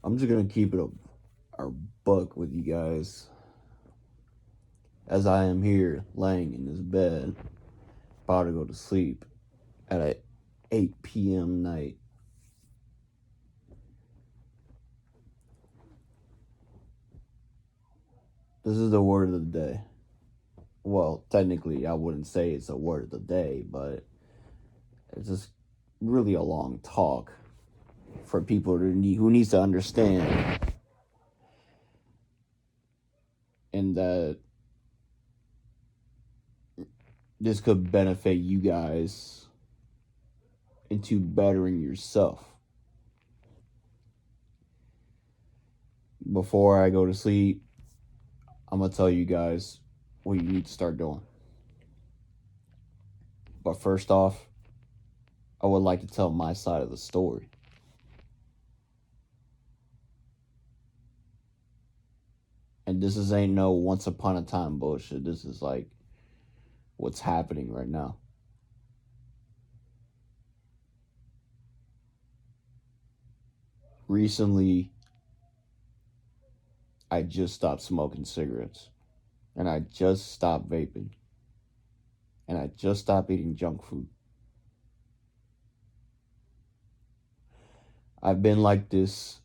I'm just gonna keep it a buck with you guys as I am here laying in this bed, about to go to sleep at a 8 p.m. night. This is the word of the day. Well, technically, I wouldn't say it's a word of the day, but it's just really a long talk for people who needs to understand, and that this could benefit you guys into bettering yourself. Before I go to sleep, I'm gonna tell you guys what you need to start doing. But first off, I would like to tell my side of the story. And this is ain't no once upon a time bullshit. This is like what's happening right now. Recently, I just stopped smoking cigarettes. And I just stopped vaping. And I just stopped eating junk food. I've been like this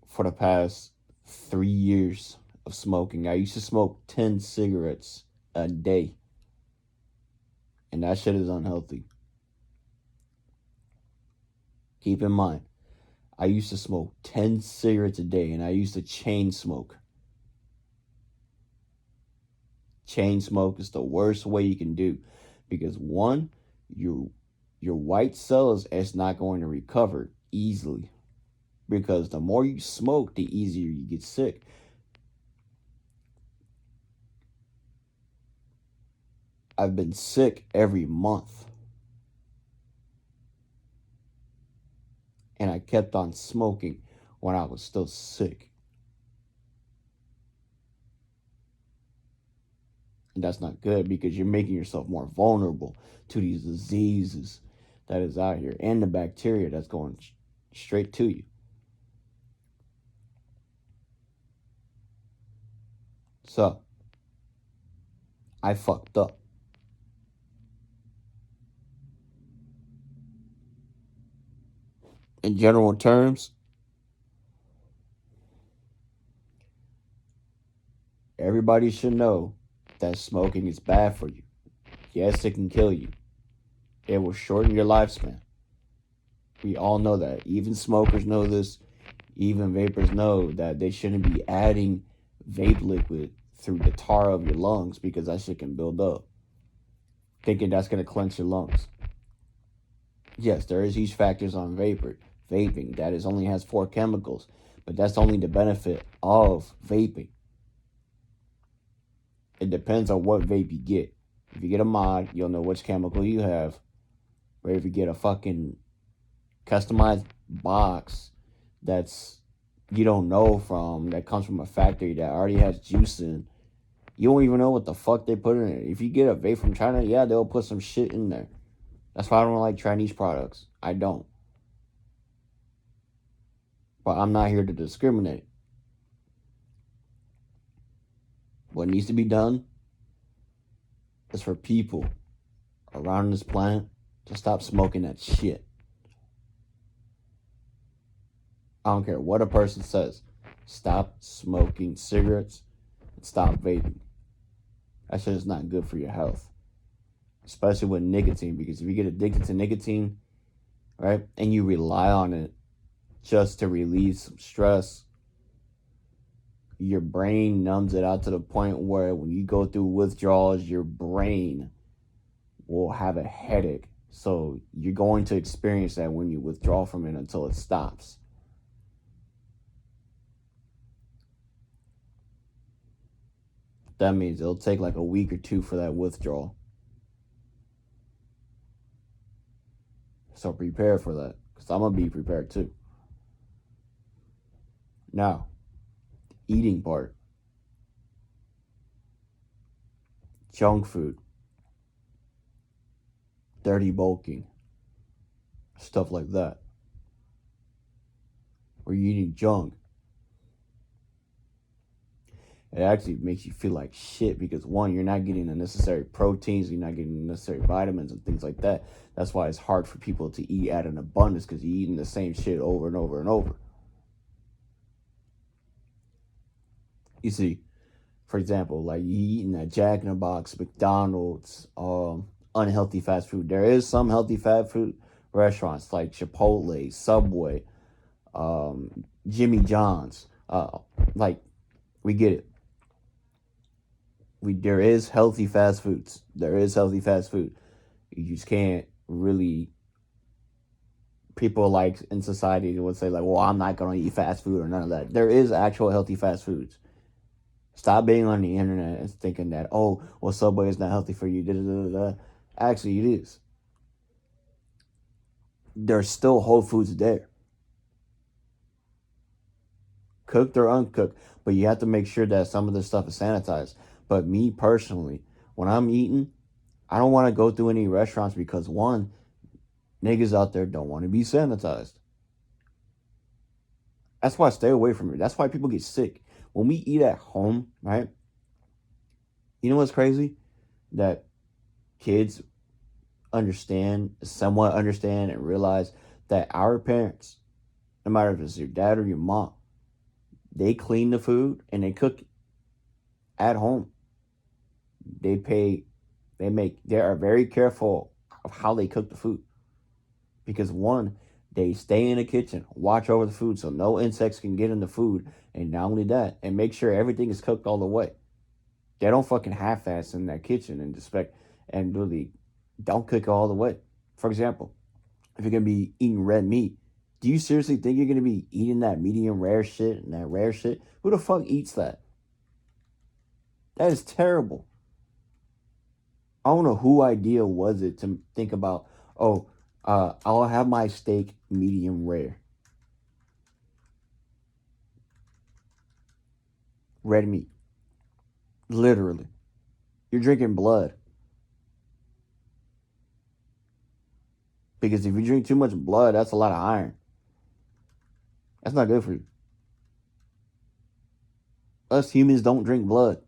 for the past 3 years of smoking. I used to smoke 10 cigarettes a day. And that shit is unhealthy. Keep in mind, I used to smoke 10 cigarettes a day and I used to chain smoke. Chain smoke is the worst way you can do because one, your your white cells is not going to recover easily because the more you smoke, the easier you get sick. I've been sick every month and I kept on smoking when I was still sick. And that's not good because you're making yourself more vulnerable to these diseases that is out here and the bacteria that's going straight to you. So, I fucked up. In general terms, everybody should know that smoking is bad for you. Yes, it can kill you. It will shorten your lifespan. We all know that. Even smokers know this. Even vapors know that they shouldn't be adding vape liquid through the tar of your lungs because that shit can build up. Thinking that's going to cleanse your lungs. Yes, there is huge factors on vaping. That is only has four chemicals, but that's only the benefit of vaping. It depends on what vape you get. If you get a mod, you'll know which chemical you have. But if you get a fucking customized box that's you don't know from that comes from a factory that already has juice in, you won't even know what the fuck they put in it. If you get a vape from China, yeah, they'll put some shit in there. That's why I don't like Chinese products. I don't. But I'm not here to discriminate. What needs to be done is for people around this planet to stop smoking that shit. I don't care what a person says. Stop smoking cigarettes and stop vaping. That shit is not good for your health, especially with nicotine. Because if you get addicted to nicotine, right, and you rely on it just to relieve some stress, your brain numbs it out to the point where when you go through withdrawals, your brain will have a headache. So you're going to experience that when you withdraw from it until it stops. That means it'll take like a week or two for that withdrawal. So prepare for that because I'm going to be prepared too. Now, eating part, junk food, dirty bulking, stuff like that. or you're eating junk, it actually makes you feel like shit because one, you're not getting the necessary proteins, you're not getting the necessary vitamins and things like that. That's why it's hard for people to eat at an abundance because you're eating the same shit over and over and over. You see, for example, like you eating at Jack in the Box, McDonald's, unhealthy fast food. There is some healthy fast food restaurants like Chipotle, Subway, Jimmy John's. Like we get it. There is healthy fast foods. There is healthy fast food. You just can't really. People like in society would say like, "Well, I'm not gonna eat fast food or none of that." There is actual healthy fast foods. Stop being on the internet and thinking that, oh, well, Subway is not healthy for you. Da, da, da, da. Actually, it is. There's still Whole Foods there, cooked or uncooked, but you have to make sure that some of this stuff is sanitized. But me personally, when I'm eating, I don't want to go through any restaurants because one, niggas out there don't want to be sanitized. That's why I stay away from it. That's why people get sick. When we eat at home, right? You know what's crazy? That kids somewhat understand, and realize that our parents, no matter if it's your dad or your mom, they clean the food and they cook it at home. They pay, they are very careful of how they cook the food because one, they stay in the kitchen, watch over the food so no insects can get in the food, and not only that, and make sure everything is cooked all the way. They don't fucking half-ass in that kitchen and expect and really don't cook it all the way. For example, if you're gonna be eating red meat, do you seriously think you're gonna be eating that medium rare shit and that rare shit? Who the fuck eats that? That is terrible. I don't know who idea was it to think about, oh, I'll have my steak medium rare. Red meat. Literally. You're drinking blood. Because if you drink too much blood, that's a lot of iron. That's not good for you. Us humans don't drink blood.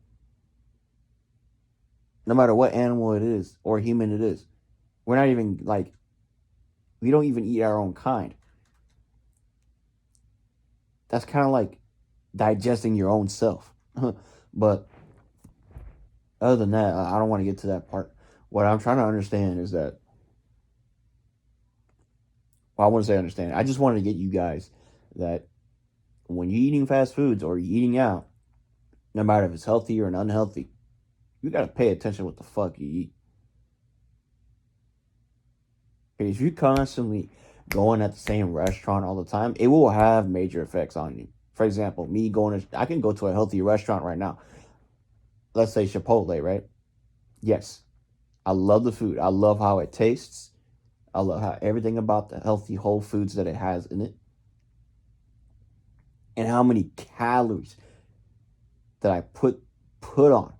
No matter what animal it is or human it is. We're not even like, we don't even eat our own kind. That's kind of like digesting your own self. But other than that, I don't want to get to that part. What I'm trying to understand is that, well, I want to say understand. I just wanted to get you guys that when you're eating fast foods or you're eating out, no matter if it's healthy or unhealthy, you got to pay attention to what the fuck you eat. Because if you're constantly going at the same restaurant all the time, it will have major effects on you. For example, I can go to a healthy restaurant right now. Let's say Chipotle, right? Yes, I love the food. I love how it tastes. I love how everything about the healthy whole foods that it has in it, and how many calories that I put on.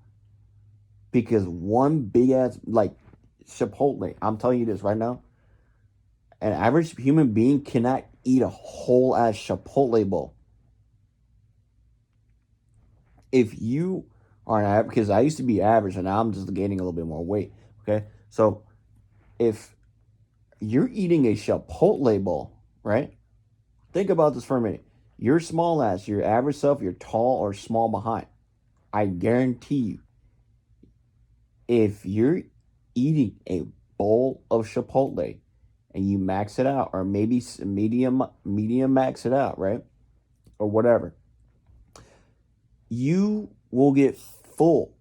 Because one big ass like Chipotle, I'm telling you this right now, an average human being cannot eat a whole ass Chipotle bowl. If you are an average, because I used to be average and now I'm just gaining a little bit more weight. Okay, so if you're eating a Chipotle bowl, right? Think about this for a minute. You're small ass, your average self, you're tall or small behind. I guarantee you, if you're eating a bowl of Chipotle and you max it out, or maybe medium max it out, right? Or whatever, you will get full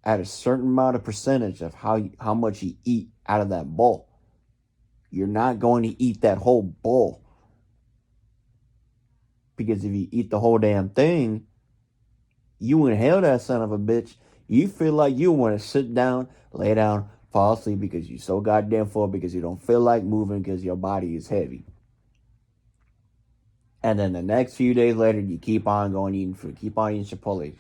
at a certain amount of percentage of how much you eat out of that bowl. You're not going to eat that whole bowl. Because if you eat the whole damn thing, you inhale that son of a bitch. You feel like you want to sit down, lay down, fall asleep because you're so goddamn full because you don't feel like moving because your body is heavy. And then the next few days later, you keep on going eating food, keep on eating Chipotle,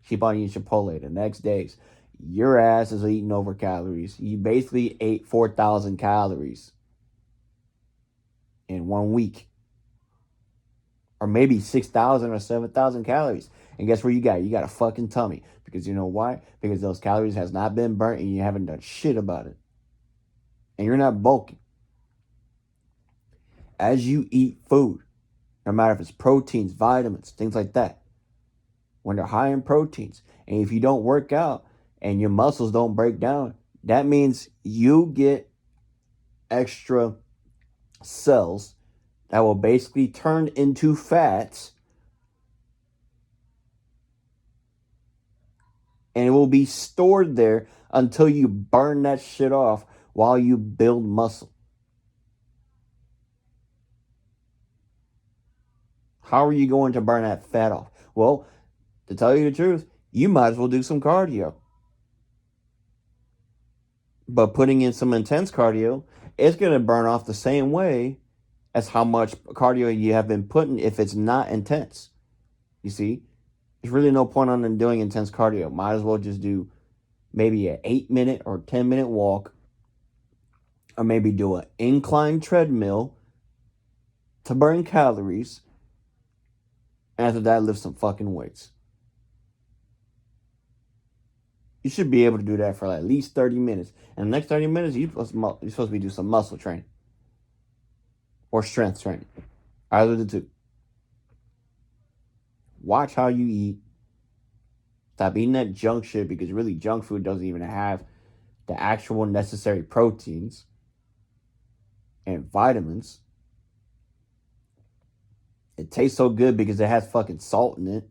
keep on eating Chipotle. The next days, your ass is eating over calories. You basically ate 4,000 calories in 1 week. or maybe 6,000 or 7,000 calories. And guess where you got? You got a fucking tummy. Because you know why? Because those calories has not been burnt and you haven't done shit about it. And you're not bulking. As you eat food, no matter if it's proteins, vitamins, things like that, when they're high in proteins, and if you don't work out and your muscles don't break down, that means you get extra cells that will basically turn into fats, and it will be stored there until you burn that shit off while you build muscle. How are you going to burn that fat off? Well, to tell you the truth, you might as well do some cardio. But putting in some intense cardio, it's going to burn off the same way as how much cardio you have been putting if it's not intense. You see, there's really no point on doing intense cardio. Might as well just do maybe an 8-minute or 10-minute walk, or maybe do an incline treadmill to burn calories. And after that, lift some fucking weights. You should be able to do that for at least 30 minutes. And the next 30 minutes, you're supposed to be doing some muscle training or strength training. Either of the two. Watch how you eat. Stop eating that junk shit, because really junk food doesn't even have the actual necessary proteins and vitamins. It tastes so good because it has fucking salt in it.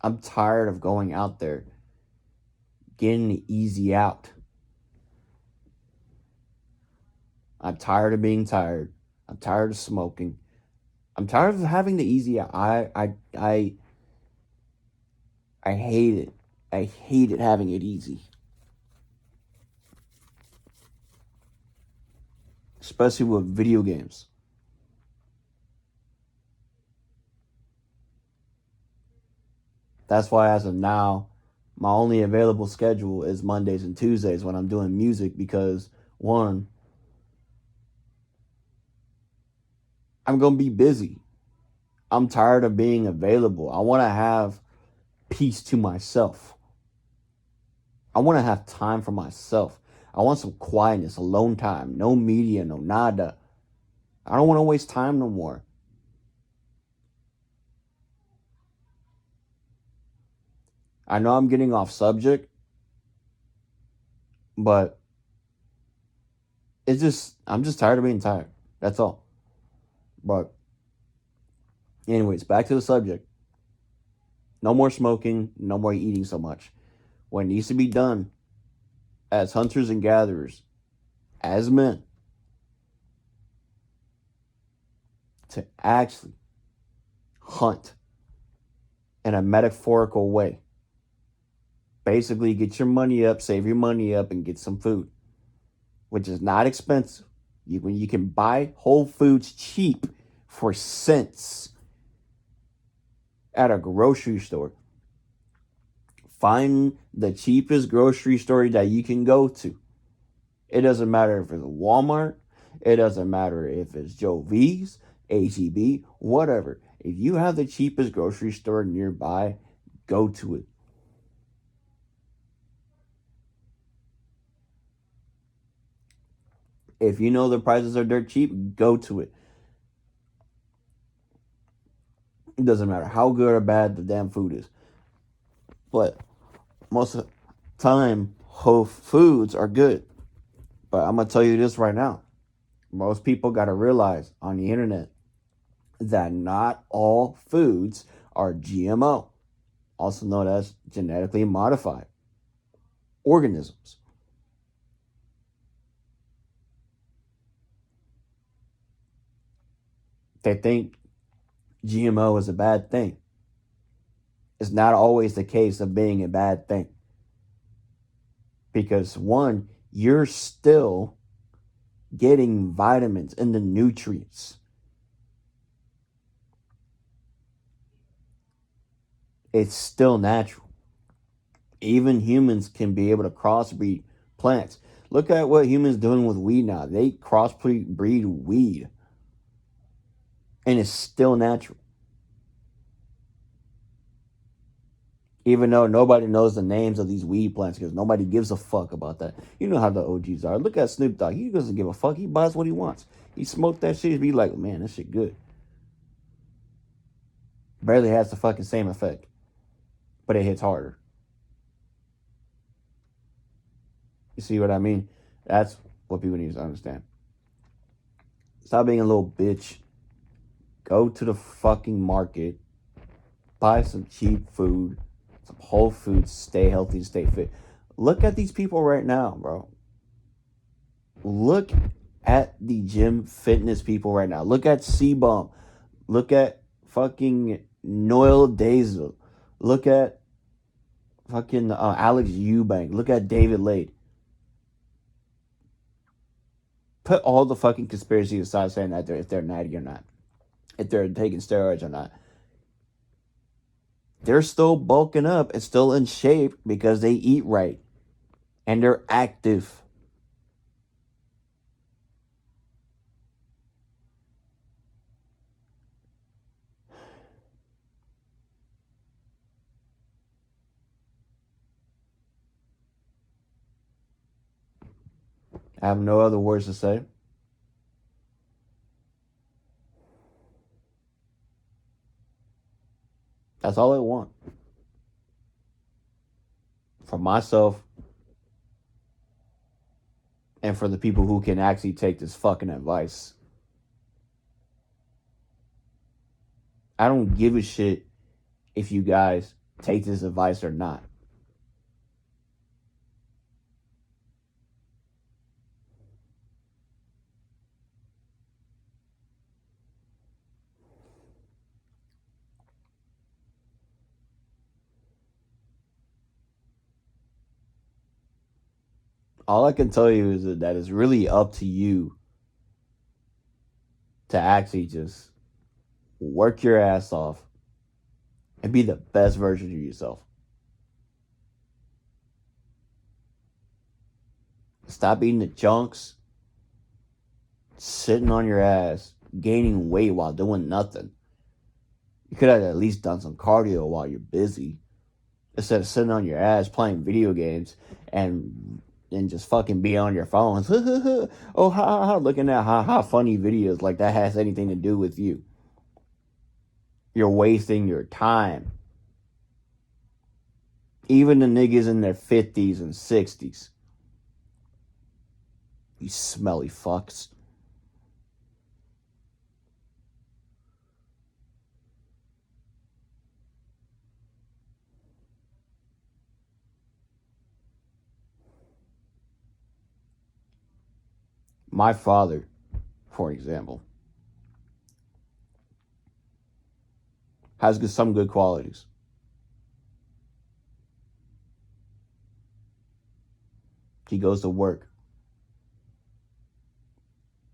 I'm tired of going out there getting the easy out. I'm tired of being tired. I'm tired of smoking. I'm tired of having the easy out. I hate it. I hated having it easy. Especially with video games. That's why as of now, my only available schedule is Mondays and Tuesdays when I'm doing music, because one, I'm going to be busy. I'm tired of being available. I want to have peace to myself. I want to have time for myself. I want some quietness, alone time, no media, no nada. I don't want to waste time no more. I know I'm getting off subject, but I'm just tired of being tired. That's all. But anyways, back to the subject. No more smoking, no more eating so much. What needs to be done as hunters and gatherers, as men, to actually hunt in a metaphorical way. Basically, get your money up, save your money up, and get some food, which is not expensive. You can buy Whole Foods cheap for cents at a grocery store. Find the cheapest grocery store that you can go to. It doesn't matter if it's a Walmart. It doesn't matter if it's Joe V's, HEB, whatever. If you have the cheapest grocery store nearby, go to it. If you know the prices are dirt cheap, go to it. It doesn't matter how good or bad the damn food is. But most of the time, Whole Foods are good. But I'm going to tell you this right now. Most people got to realize on the internet that not all foods are GMO, also known as genetically modified organisms. They think GMO is a bad thing. It's not always the case of being a bad thing. Because one, you're still getting vitamins and the nutrients. It's still natural. Even humans can be able to crossbreed plants. Look at what humans doing with weed now. They crossbreed weed, and it's still natural. Even though nobody knows the names of these weed plants because nobody gives a fuck about that. You know how the OGs are. Look at Snoop Dogg. He doesn't give a fuck. He buys what he wants. He smoked that shit. He'd be like, man, that shit good. Barely has the fucking same effect, but it hits harder. You see what I mean? That's what people need to understand. Stop being a little bitch. Go to the fucking market. Buy some cheap food, some whole foods. Stay healthy, stay fit. Look at these people right now, bro. Look at the gym fitness people right now. Look at C-Bump. Look at fucking Noel Dazel. Look at fucking Alex Eubank. Look at David Lade. Put all the fucking conspiracy aside, saying that if they're natty or not, if they're taking steroids or not. They're still bulking up and still in shape because they eat right and they're active. I have no other words to say. That's all I want. For myself and for the people who can actually take this fucking advice. I don't give a shit if you guys take this advice or not. All I can tell you is that it's really up to you to actually just work your ass off and be the best version of yourself. Stop eating the junks, sitting on your ass, gaining weight while doing nothing. You could have at least done some cardio while you're busy instead of sitting on your ass playing video games and just fucking be on your phones. Oh, ha, looking at how funny videos like that has anything to do with you. You're wasting your time. Even the niggas in their 50s and 60s. You smelly fucks. My father, for example, has some good qualities. He goes to work.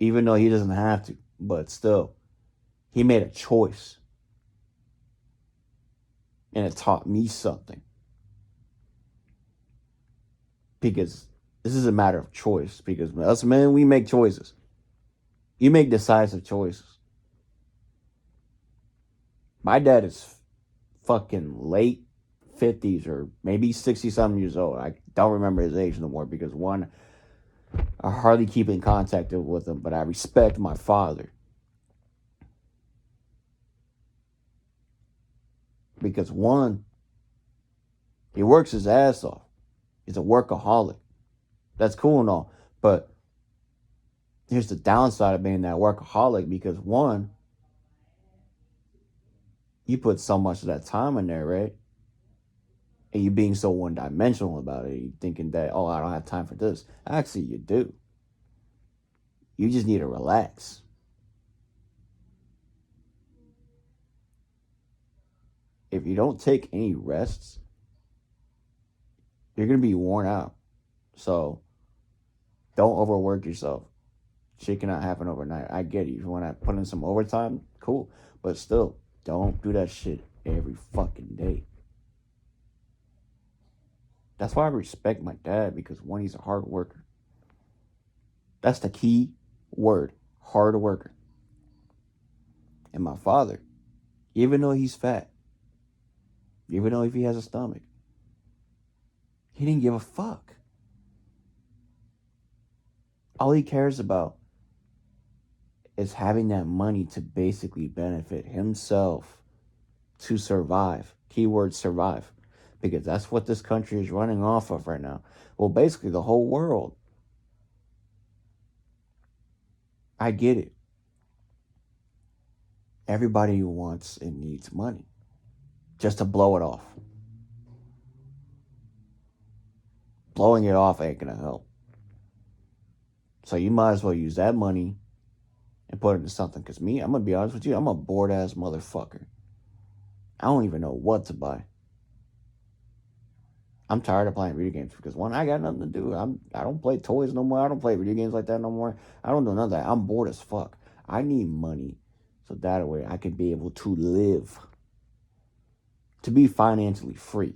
Even though he doesn't have to, but still, he made a choice. And it taught me something. Because this is a matter of choice. Because us men, we make choices. You make decisive choices. My dad is fucking late 50s or maybe 60 something years old. I don't remember his age no more because one, I hardly keep in contact with him, but I respect my father. Because one, he works his ass off. He's a workaholic. That's cool and all. But here's the downside of being that workaholic because one, you put so much of that time in there, right? And you being so one dimensional about it, you thinking that, oh, I don't have time for this. Actually, you do. You just need to relax. If you don't take any rests, you're going to be worn out. So don't overwork yourself. Shit cannot happen overnight. I get it. If you want to put in some overtime, cool. But still, don't do that shit every fucking day. That's why I respect my dad because one, he's a hard worker. That's the key word. Hard worker. And my father, even though he's fat, even though if he has a stomach, he didn't give a fuck. All he cares about is having that money to basically benefit himself to survive. Keyword survive. Because that's what this country is running off of right now. Well, basically, the whole world. I get it. Everybody wants and needs money just to blow it off. Blowing it off ain't gonna help. So you might as well use that money and put it into something. Because me, I'm gonna be honest with you, I'm a bored ass motherfucker. I don't even know what to buy. I'm tired of playing video games because one, I got nothing to do. I don't play toys no more. I don't play video games like that no more. I don't do none of that. I'm bored as fuck. I need money so that way I can be able to live, to be financially free.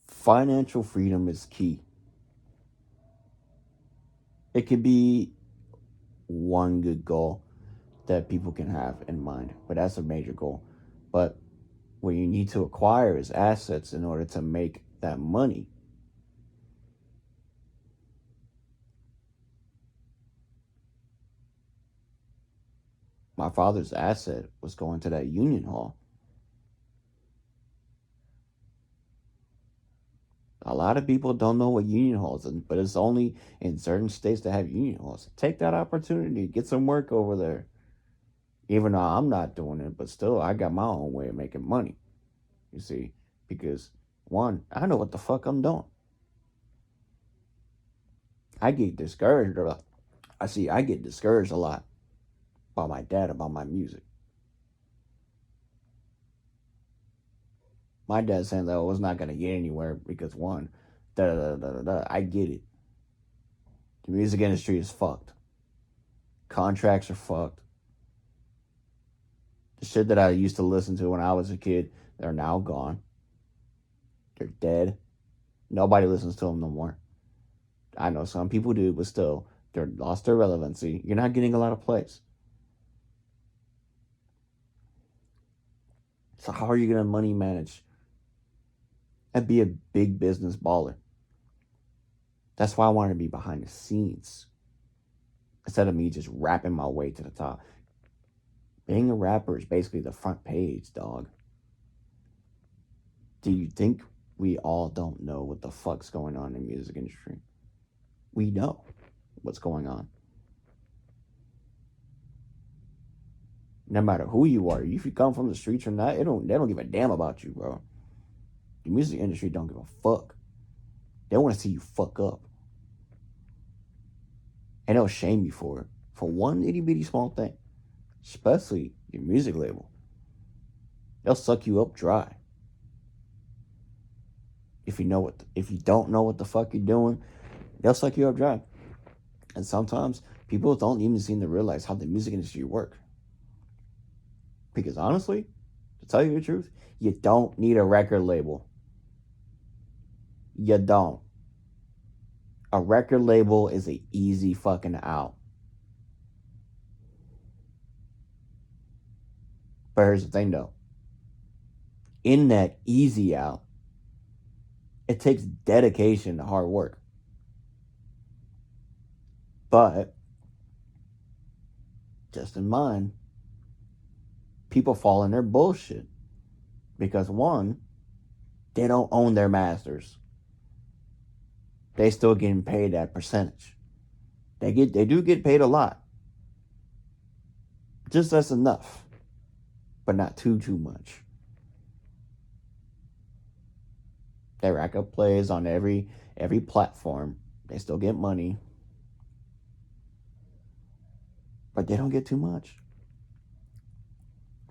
Financial freedom is key. It could be one good goal that people can have in mind, but that's a major goal. But what you need to acquire is assets in order to make that money. My father's asset was going to that union hall. A lot of people don't know what union halls are, but it's only in certain states that have union halls. Take that opportunity, get some work over there. Even though I'm not doing it, but still, I got my own way of making money. You see, because one, I know what the fuck I'm doing. I get discouraged a lot. I get discouraged a lot by my dad about my music. My dad saying that I was not gonna get anywhere because one, da da da da da. I get it. The music industry is fucked. Contracts are fucked. The shit that I used to listen to when I was a kid, they're now gone. They're dead. Nobody listens to them no more. I know some people do, but still, they're lost their relevancy. You're not getting a lot of plays. So how are you gonna money manage and be a big business baller? That's why I wanted to be behind the scenes instead of me just rapping my way to the top. Being a rapper is basically the front page, dog. Do you think we all don't know what the fuck's going on in the music industry? We know what's going on. No matter who you are, if you come from the streets or not, they don't give a damn about you, bro. The music industry don't give a fuck. They want to see you fuck up. And they'll shame you for it. For one itty bitty small thing. Especially your music label. They'll suck you up dry. If you don't know what the fuck you're doing, they'll suck you up dry. And sometimes people don't even seem to realize how the music industry works. Because honestly, to tell you the truth, you don't need a record label. You don't. A record label is an easy fucking out. But here's the thing though. In that easy out, it takes dedication to hard work. But just in mind, people fall in their bullshit. Because one, they don't own their masters. They still getting paid that percentage. They do get paid a lot. Just that's enough. But not too much. They rack up plays on every platform. They still get money. But they don't get too much.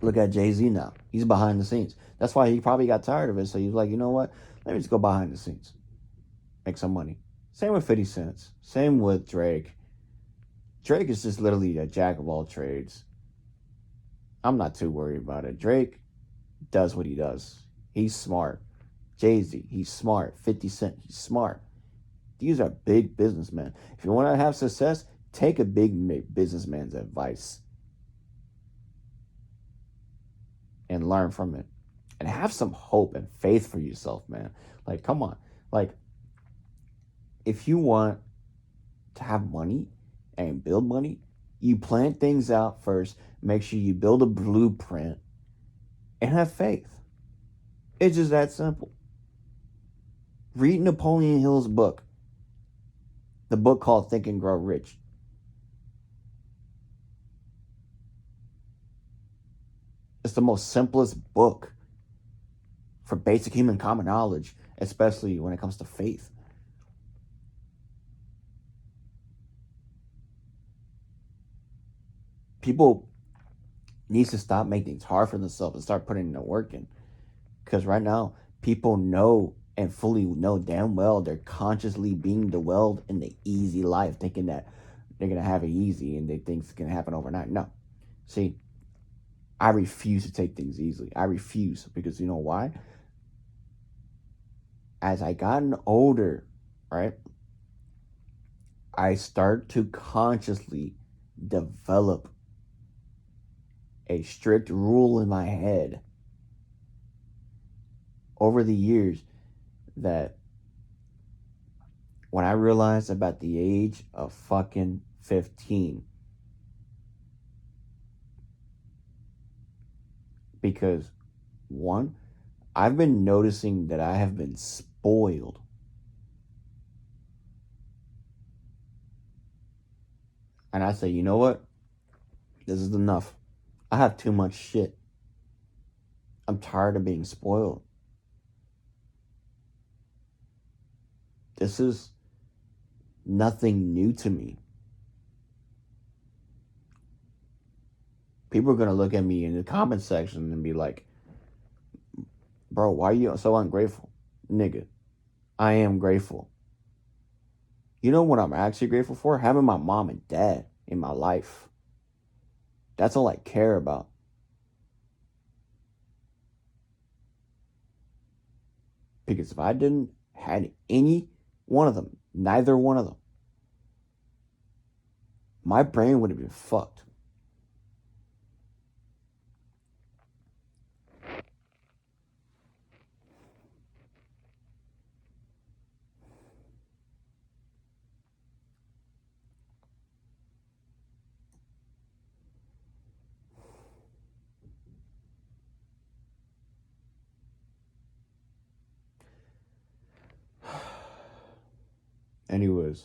Look at Jay-Z now. He's behind the scenes. That's why he probably got tired of it. So he's like, you know what? Let me just go behind the scenes. Make some money. Same with 50 Cent. Same with Drake. Drake is just literally a jack of all trades. I'm not too worried about it. Drake does what he does. He's smart. Jay-Z, he's smart. 50 Cent, he's smart. These are big businessmen. If you want to have success, take a big businessman's advice and learn from it. And have some hope and faith for yourself, man. Like, come on. Like, if you want to have money and build money, you plan things out first. Make sure you build a blueprint and have faith. It's just that simple. Read Napoleon Hill's book, the book called Think and Grow Rich. It's the most simplest book for basic human common knowledge, especially when it comes to faith. People need to stop making things hard for themselves and start putting the work in. Because right now, people know and fully know damn well they're consciously being dwelled in the easy life, thinking that they're going to have it easy and they think it's going to happen overnight. No. See, I refuse to take things easily. I refuse because you know why? As I gotten older, right, I start to consciously develop a strict rule in my head over the years that when I realized about the age of fucking 15, because one, I've been noticing that I have been spoiled. And I say, you know what? This is enough. I have too much shit. I'm tired of being spoiled. This is nothing new to me. People are going to look at me in the comment section and be like, bro, why are you so ungrateful? Nigga, I am grateful. You know what I'm actually grateful for? Having my mom and dad in my life. That's all I care about. Because if I didn't had any one of them, neither one of them, my brain would have been fucked. Anyways,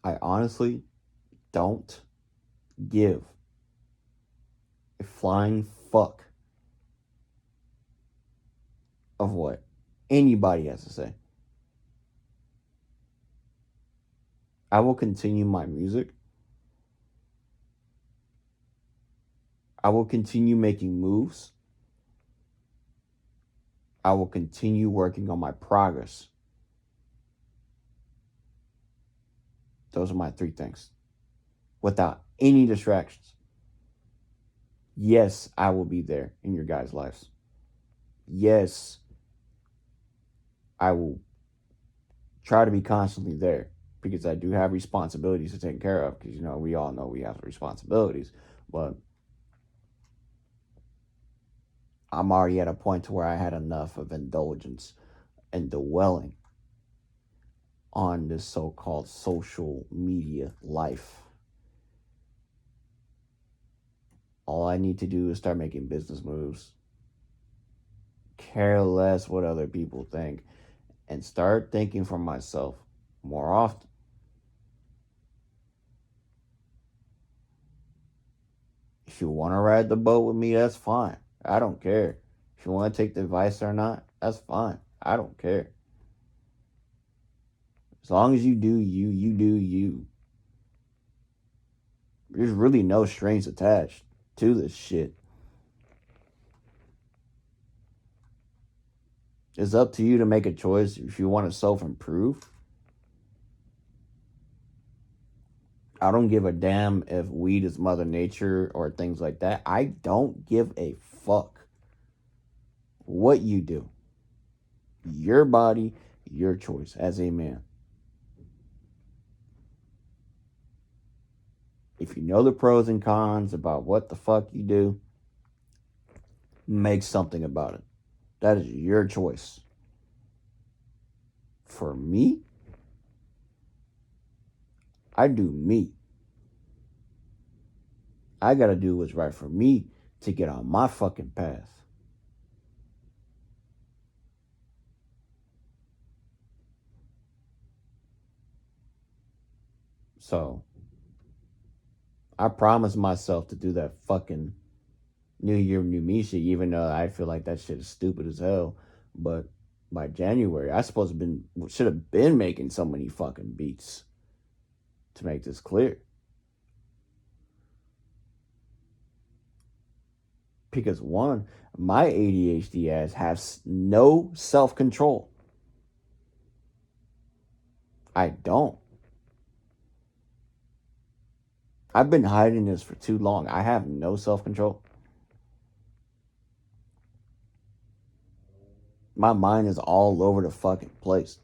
I honestly don't give a flying fuck of what anybody has to say. I will continue my music. I will continue making moves. I will continue working on my progress. Those are my three things. Without any distractions. Yes, I will be there in your guys' lives. Yes, I will try to be constantly there because I do have responsibilities to take care of. Because, you know, we all know we have responsibilities. But I'm already at a point to where I had enough of indulgence and dwelling on this so-called social media life. All I need to do is start making business moves. Care less what other people think. And start thinking for myself more often. If you want to ride the boat with me, that's fine. I don't care. If you want to take the advice or not, that's fine. I don't care. As long as you do you, you do you. There's really no strings attached to this shit. It's up to you to make a choice if you want to self improve I don't give a damn if weed is Mother Nature or things like that. I don't give a fuck what you do. Your body, your choice as a man. If you know the pros and cons about what the fuck you do, make something about it. That is your choice. For me, I do me. I gotta do what's right for me to get on my fucking path. So, I promised myself to do that fucking New Year, New Me shit, even though I feel like that shit is stupid as hell. But by January, I supposed to should have been making so many fucking beats to make this clear. Because one, my ADHD ass has no self control. I don't. I've been hiding this for too long. I have no self control. My mind is all over the fucking place.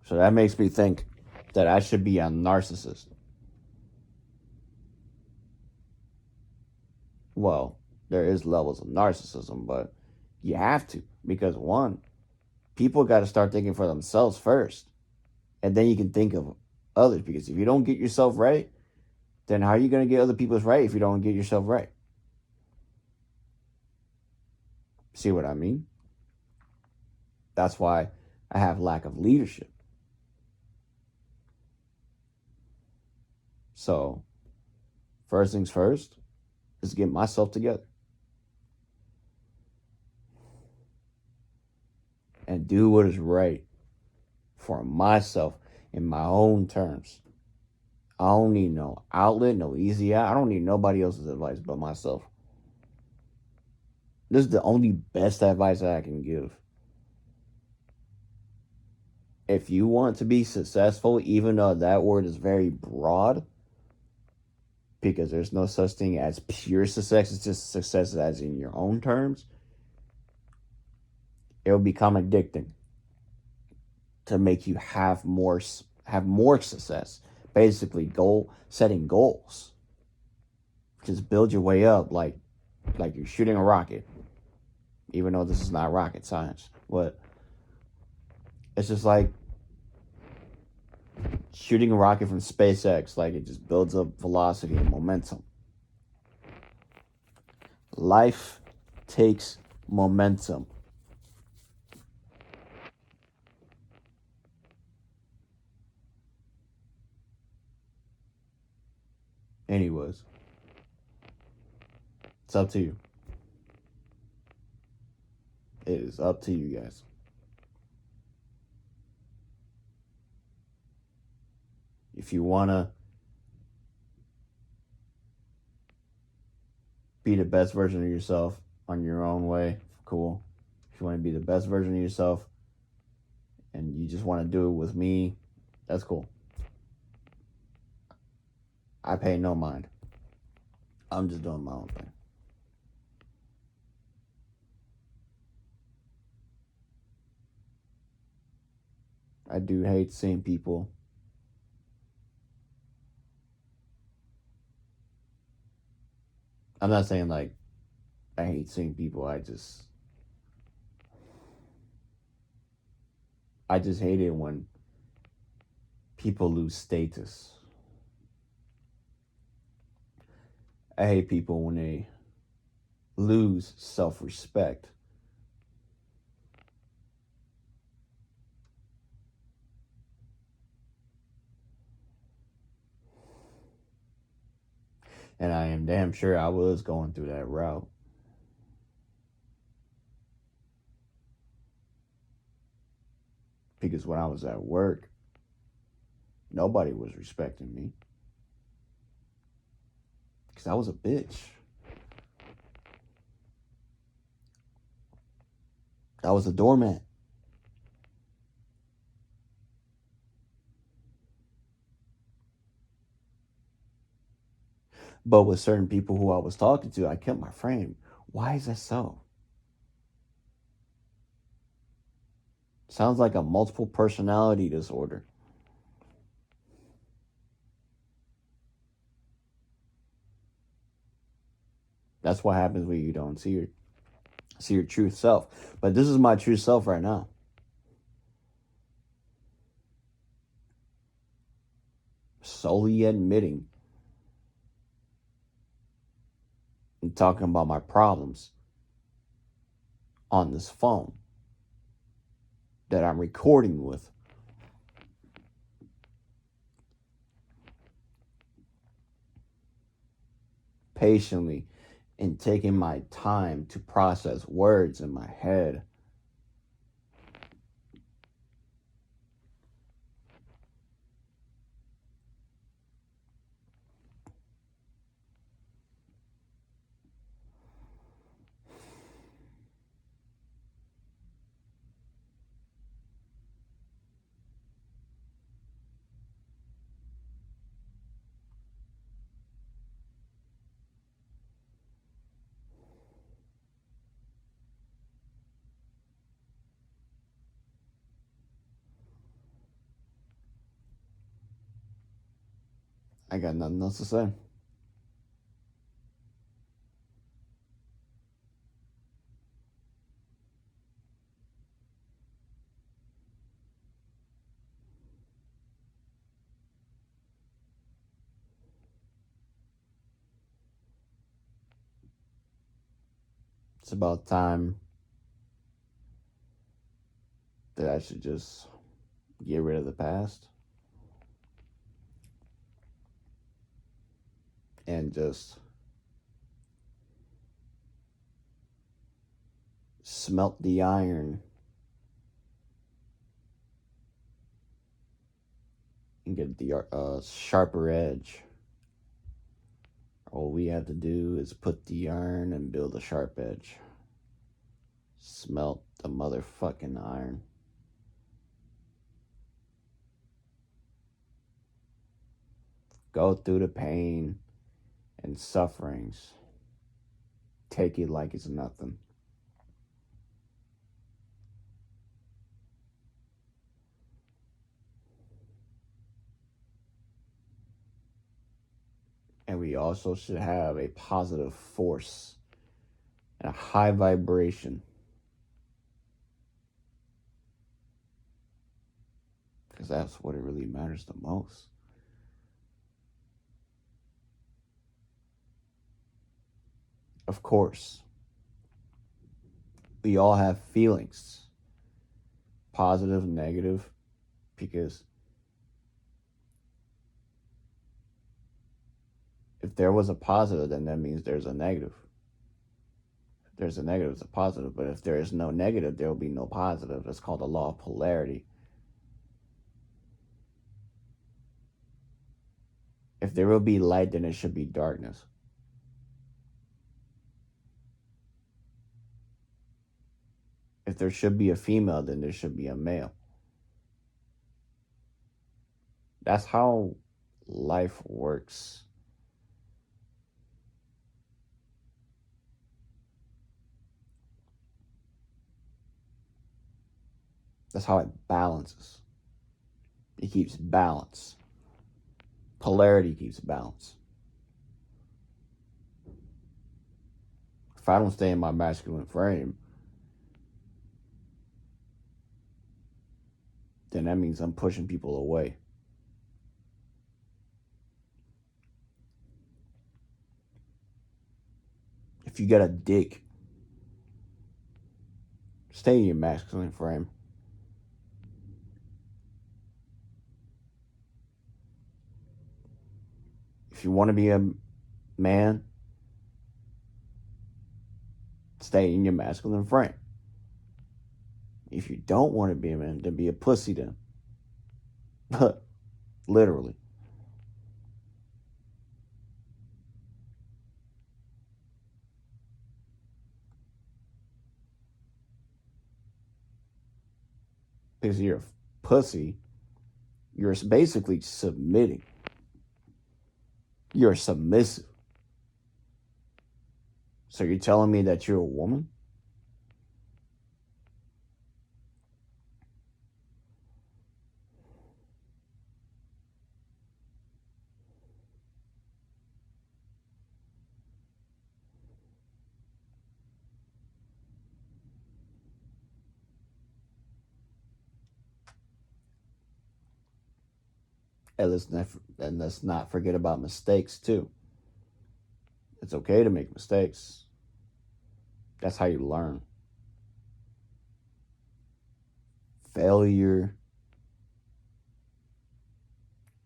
So that makes me think that I should be a narcissist. Well, there is levels of narcissism, but you have to because one, people got to start thinking for themselves first, and then you can think of others. Because if you don't get yourself right, then how are you going to get other people's right if you don't get yourself right? See what I mean? That's why I have lack of leadership. So, first things first is get myself together and do what is right for myself in my own terms. I don't need no outlet, no easy out. I don't need nobody else's advice but myself. This is the only best advice that I can give. If you want to be successful, even though that word is very broad, because there's no such thing as pure success, it's just success as in your own terms, it will become addicting to make you have more success. Basically, setting goals. Just build your way up like you're shooting a rocket. Even though this is not rocket science, but it's just like shooting a rocket from SpaceX. Like it just builds up velocity and momentum. Life takes momentum. Anyways, it's up to you. It is up to you guys. If you want to be the best version of yourself on your own way, cool. If you want to be the best version of yourself and you just want to do it with me, that's cool. I pay no mind. I'm just doing my own thing. I do hate seeing people I'm not saying like I hate seeing people. I just hate it when people lose status. I hate people when they lose self-respect. And I am damn sure I was going through that route. Because when I was at work, nobody was respecting me. Because I was a bitch. I was a doormat. But with certain people who I was talking to, I kept my frame. Why is that so? Sounds like a multiple personality disorder. That's what happens when you don't see your true self. But this is my true self right now. Solely admitting and talking about my problems on this phone that I'm recording with. Patiently and taking my time to process words in my head. I got nothing else to say. It's about time that I should just get rid of the past and just smelt the iron and get the sharper edge. All we have to do is put the iron and build a sharp edge. Smelt the motherfucking iron. Go through the pain and sufferings. Take it like it's nothing. And we also should have a positive force and a high vibration. Because that's what it really matters the most. Of course, we all have feelings, positive, negative, because if there was a positive, then that means there's a negative. If there's a negative, it's a positive. But if there is no negative, there will be no positive. It's called the law of polarity. If there will be light, then there should be darkness. If there should be a female, then there should be a male. That's how life works. That's how it balances. It keeps balance. Polarity keeps balance. If I don't stay in my masculine frame, then that means I'm pushing people away. If you got a dick, stay in your masculine frame. If you want to be a man, stay in your masculine frame. If you don't want to be a man, then be a pussy then. Literally. Because you're a pussy, you're basically submitting. You're submissive. So you're telling me that you're a woman? And let's not forget about mistakes too. It's okay to make mistakes. That's how you learn. Failure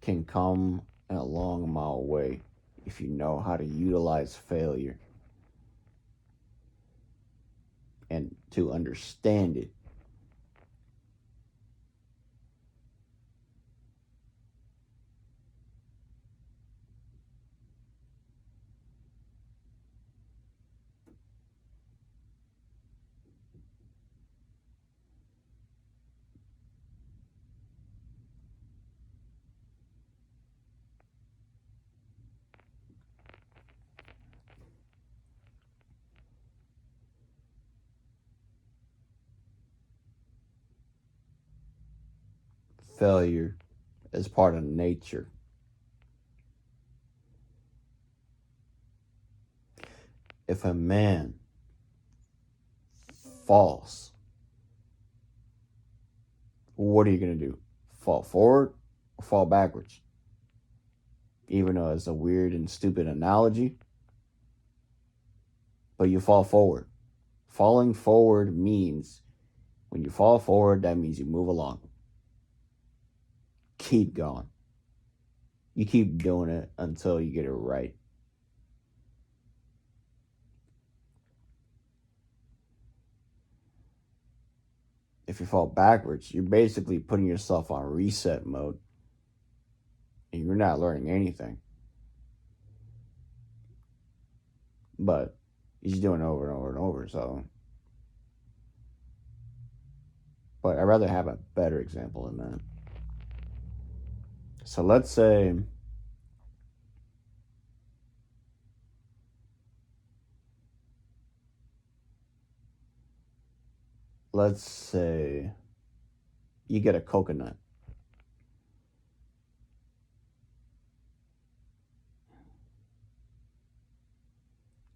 can come in a long mile way if you know how to utilize failure and to understand it. Failure is part of nature. If a man falls, what are you going to do? Fall forward or fall backwards? Even though it's a weird and stupid analogy, but you fall forward. Falling forward means when you fall forward, that means you move along. Keep going. You keep doing it until you get it right. If you fall backwards, you're basically putting yourself on reset mode and you're not learning anything. But he's doing it over and over and over, so. But I'd rather have a better example than that. So let's say you get a coconut.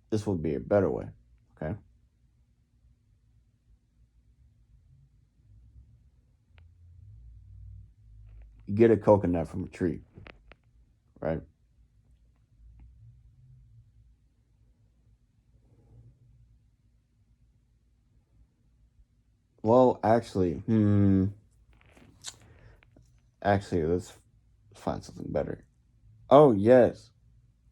This would be a better way, okay? You get a coconut from a tree, right? Well, actually, let's find something better. Oh, yes.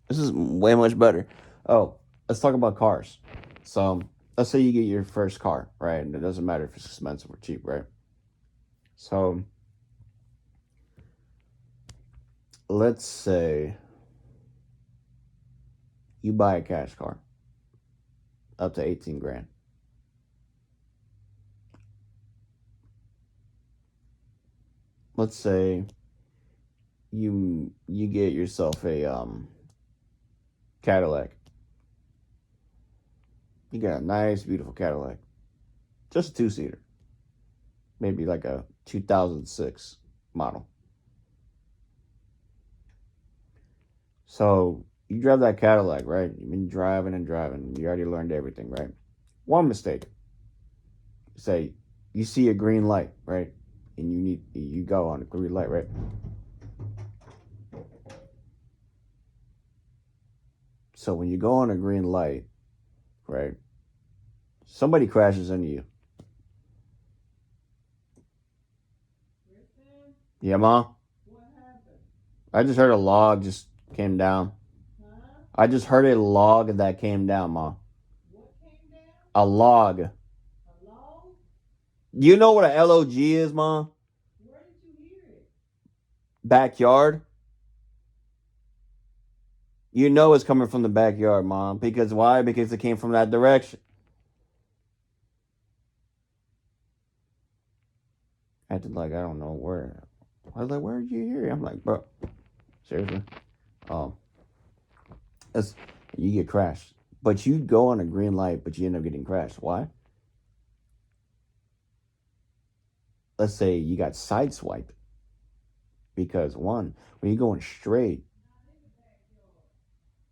This is way much better. Oh, let's talk about cars. So, let's say you get your first car, right? And it doesn't matter if it's expensive or cheap, right? So, let's say you buy a cash car up to 18 grand. Let's say you get yourself a Cadillac. You got a nice, beautiful Cadillac, just a two-seater, maybe like a 2006 model. So you drive that Cadillac, right? You've been driving and driving. You already learned everything, right? One mistake. Say you see a green light, right? And you go on a green light, right? So when you go on a green light, right? Somebody crashes into you. Yeah, ma. I just heard a log just came down. I just heard a log that came down, ma. A log. You know what a LOG is, ma? Backyard. You know it's coming from the backyard, mom. Because why? Because it came from that direction. Acted like I don't know where. I was like, where did you hear it? I'm like, bro, seriously. Um, it's, you get crashed. But you go on a green light, but you end up getting crashed. Why? Let's say you got sideswiped because one, when you're going straight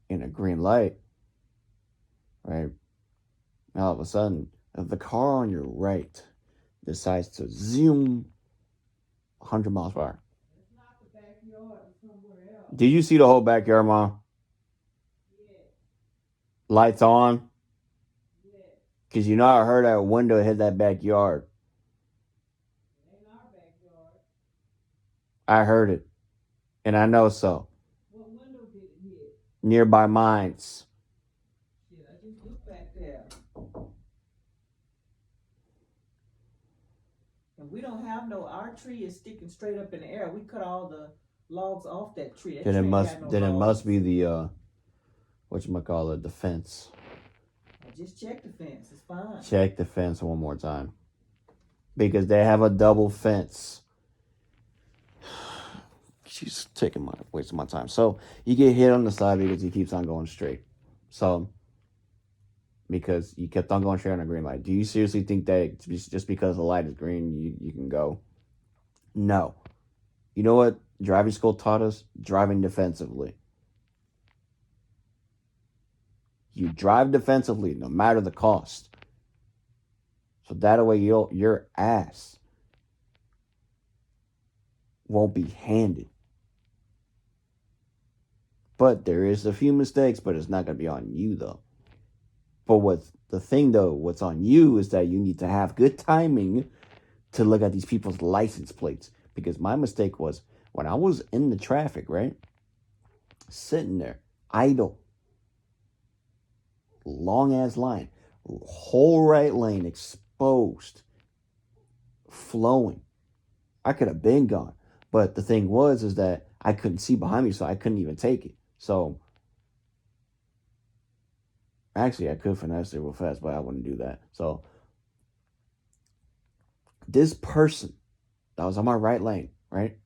in a green light, right? All of a sudden, if the car on your right decides to zoom 100 miles per hour. Did you see the whole backyard, Mom? Lights on? Because you know I heard that window hit that backyard. I heard it. And I know so. Nearby mines. And we don't have no, our tree is sticking straight up in the air. We cut all the logs off that tree. That Then it tree ain't must got no then it logs. must be the whatchamacallit, the fence. Just check the fence. It's fine. Check the fence one more time. Because they have a double fence. She's wasting my time. So you get hit on the side because he keeps on going straight. So because you kept on going straight on a green light. Do you seriously think that just because the light is green, you can go? No. You know what driving school taught us? Driving defensively. You drive defensively no matter the cost. So that way your ass won't be handed. But there is a few mistakes, but it's not going to be on you though. But what's on you is that you need to have good timing to look at these people's license plates. Because my mistake was when I was in the traffic, right? Sitting there, idle, long ass line, whole right lane exposed, flowing. I could have been gone. But the thing is that I couldn't see behind me, so I couldn't even take it. So actually, I could finesse it real fast, but I wouldn't do that. So this person that was on my right lane, right?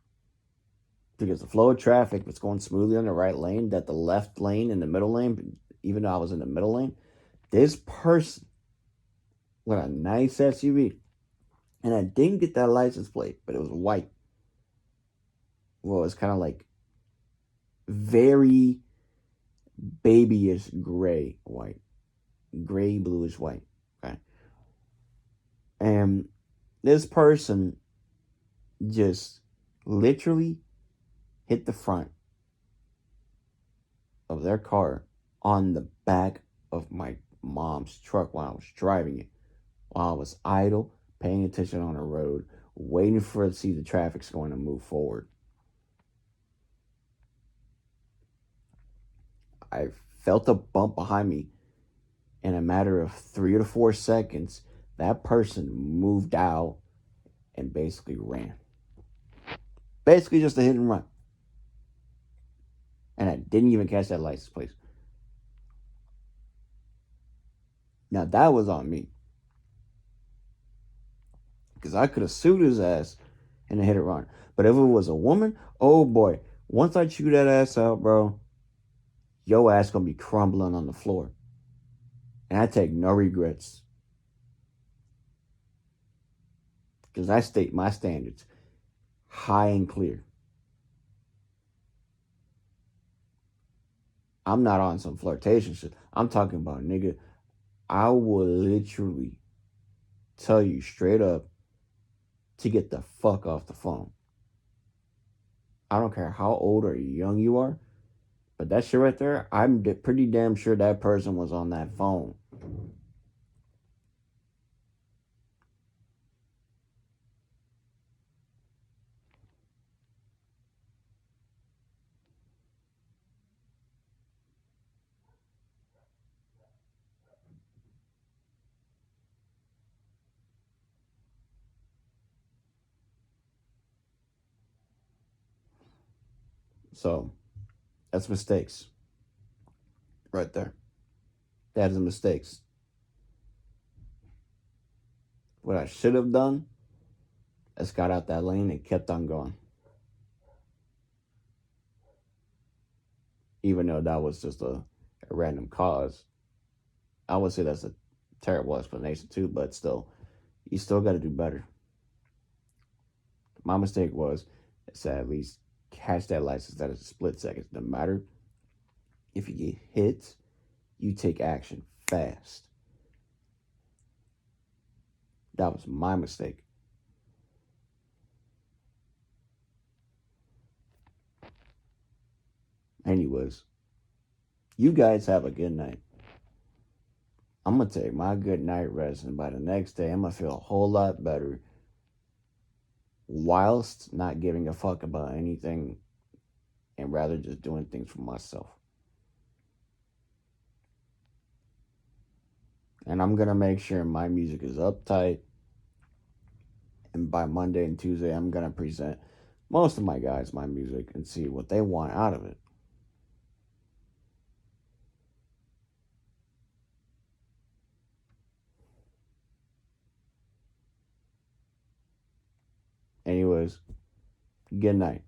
Because the flow of traffic was going smoothly on the right lane, that the left lane and the middle lane, even though I was in the middle lane, this person with a nice SUV, and I didn't get that license plate, but it was white. Well, it's kind of like very babyish gray white, gray bluish white. Okay, and this person just literally hit the front of their car on the back of my mom's truck while I was driving it, while I was idle, paying attention on the road, waiting for to see the traffic's going to move forward. I felt a bump behind me. In a matter of 3 to 4 seconds, that person moved out and basically ran. Basically just a hit and run. And I didn't even catch that license plate. Now that was on me. Because I could have sued his ass and hit and run. But if it was a woman, oh boy, once I chew that ass out, bro, your ass gonna be crumbling on the floor. And I take no regrets. Because I state my standards high and clear. I'm not on some flirtation shit. I'm talking about, nigga, I will literally tell you straight up to get the fuck off the phone. I don't care how old or young you are, but that shit right there, I'm pretty damn sure that person was on that phone. So that's mistakes right there. That is mistakes. What I should have done is got out that lane and kept on going. Even though that was just a random cause. I would say that's a terrible explanation too, but still, you still got to do better. My mistake was to at least catch that license at a split second. No matter if you get hit, you take action fast. That was my mistake. Anyways, you guys have a good night. I'm gonna take my good night rest, and by the next day, I'm gonna feel a whole lot better whilst not giving a fuck about anything and rather just doing things for myself. And I'm gonna make sure my music is uptight. And by Monday and Tuesday, I'm gonna present most of my guys my music and see what they want out of it. Anyways, good night.